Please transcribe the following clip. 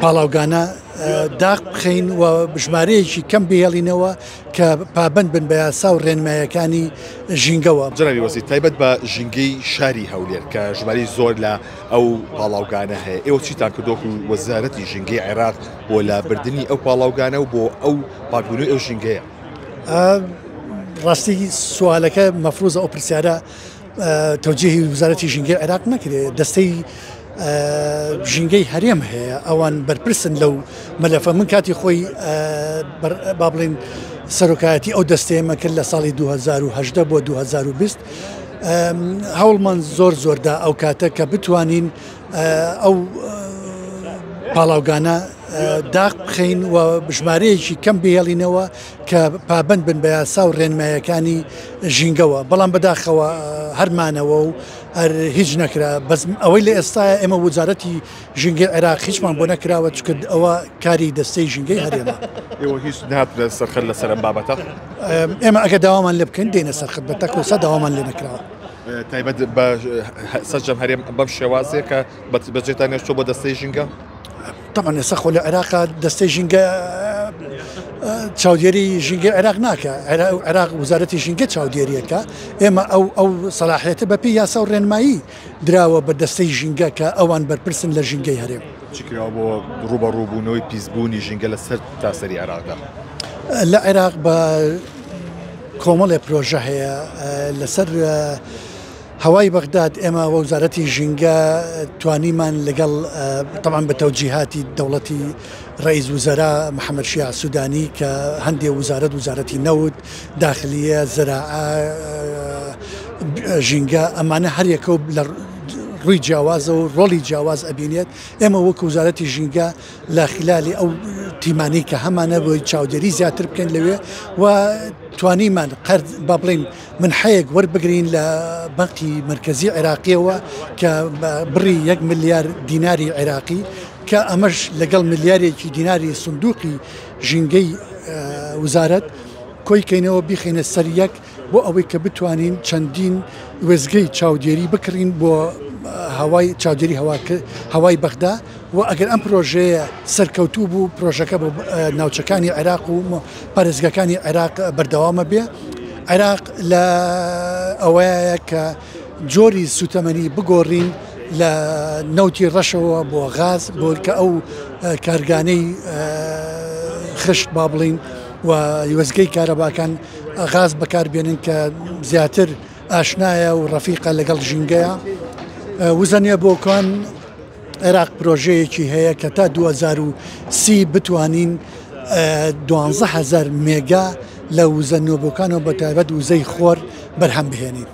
پاڵاوگانە داغ بخەین و ژمارەیەکی کەم بهێڵینەوە کە پابند بن بە یاسا و ڕێنمایەکانی ژینگەوە. جنابی وەزیر تایبەت بە ژینگەی شاری هەولێر کە ژمارەی زۆر لە ئەو پاڵاوگانە هەیە، ئێوە چیتان کردووە و وەزارەتی ژینگەی عێراق بۆ لابردنی ئەو پاڵاوگانە و بۆ ئەو پاکبوونەوەی ئەو ژینگەیە؟ ڕاستی سوالەکە مەفروضە ئەو پرسیارە تەوجیهی وزارەتی ژینگەی عێراق نەکرێت. دەستەی ژینگەی هەرێم هەیە، ئەوان بەرپرسن لەو مەلەفە. من کاتی خۆی با بڵێن سەرۆکایەتی ئەو دەستەیەمە کرد لە ساڵی 2018 بۆ 2020. هەوڵمان زۆردا ئەو کاتە کە بتوانین ئەو پاڵاوگانە داغ بخەین و ژمارەیەکی کەم بهێڵینەوە کە پابند بن بە یاسا و ڕێنمایەکانی ژینگەوە. بەڵام بەداخەوە هەرمانەوە و هەر هیچ نەکرا. بەس ئەوەی لە ئێستاە ئێمە وزارەتی ژینگەی عێراق هیچمان بۆ نەکراوە، چکە ئەوە کاری دەستەی ژینگەی هەرێمە. ئێوە هیچ نهاتە سەرخەت لەسەر ئەم بابەتە؟ ئێمە ئەگە داوامان لێ بکەین دێنە سەرخەت بە تەکۆسە داوامان لێ نەکراوە. تایبەت بە سەرجەم هەرێم بەم شێوازەیە کە بەجێتان نێشتۆ بۆ دەستەی ژینگە؟ طبعا ئێستا خۆ لە عێراقا دەستەی ژینگە چاودێری ژینگەی عێراق ناکە. عێراق وزارەتی ژینگە چاودێریەکە. ئێمە ئەو سەلاحیەتە بەپێی یاسا و ڕێنمایی دراوە بە دەستەی ژینگە کە ئەوان بەرپرسن لە ژینگەی هەرێم. چیکراوە بۆ ڕوبەڕووبوونەوەی پیسبوونی ژینگە لەسەر تاسەری عێراقدا؟ لە عێراق بە کۆمەڵێ پرۆژە هەیە لەسەر هەوای بەغداد. ئێمە وەزارەتی ژینگە توانیمان لەگەڵ طبعاً بە تەوجیهاتی دەوڵەتی ڕئیس وزەرا محەممەد شیع سوودانی کە هەندێک وزارەتی نەوت، داخلیە، زراعە، ژینگە، ئەمانە هەریەکە لە ڕووی جیاوازە و ڕۆڵی جیاواز ئەبینێت. ئێمە وەک وزارەتی ژینگە لە خلالی ئەو تیمانی کە هەمانە بۆی چاودێری زیاتر بکەین لەوێ و توانیمان قەرد با بڵین من حەیەک وەربگرین لە بەنکی مرکزی عێراقیەوە کە بڕی 1 ملیار دیناری عێراقی، کە ئەمەش لەگەڵ ملیارێکی دیناری سندوقی ژینگەی وزارەت کۆیکەینەوە بیخینە سەر یەک بۆ ئەوەی کە بتوانین چەندین وێزگەی چاودێری بکڕین بۆ هەوای چاودێری هەوای بەغدا. و ئەگەر ئەم پرۆژەیە سەرکەوتوو بوو، پرۆژەکە بۆ ناوچەکانی عێراق و پارێزگەکانی عێراق بەردەوامە بێ. عێراق لە ئەوەیە کە جۆری سوتەمەنی بگۆڕین لە نەوتی ڕەشەوە بۆ غاز، بۆ کە ئەو کارگانەی خشت با بڵین و وێزگەی کارەباکان غاز بەکاربێنن کە زیاتر ئاشنایە و ڕەفیقە لەگەڵ ژینگەیە. وزەنیە بۆکان عێراق پرۆژەیەکی هەیە کە تا 2030 بتوانین 12,000 مێگا لە وزەنیۆبەکانەوە بە تایبەت وزەی خۆر بەرهەم بهێنین.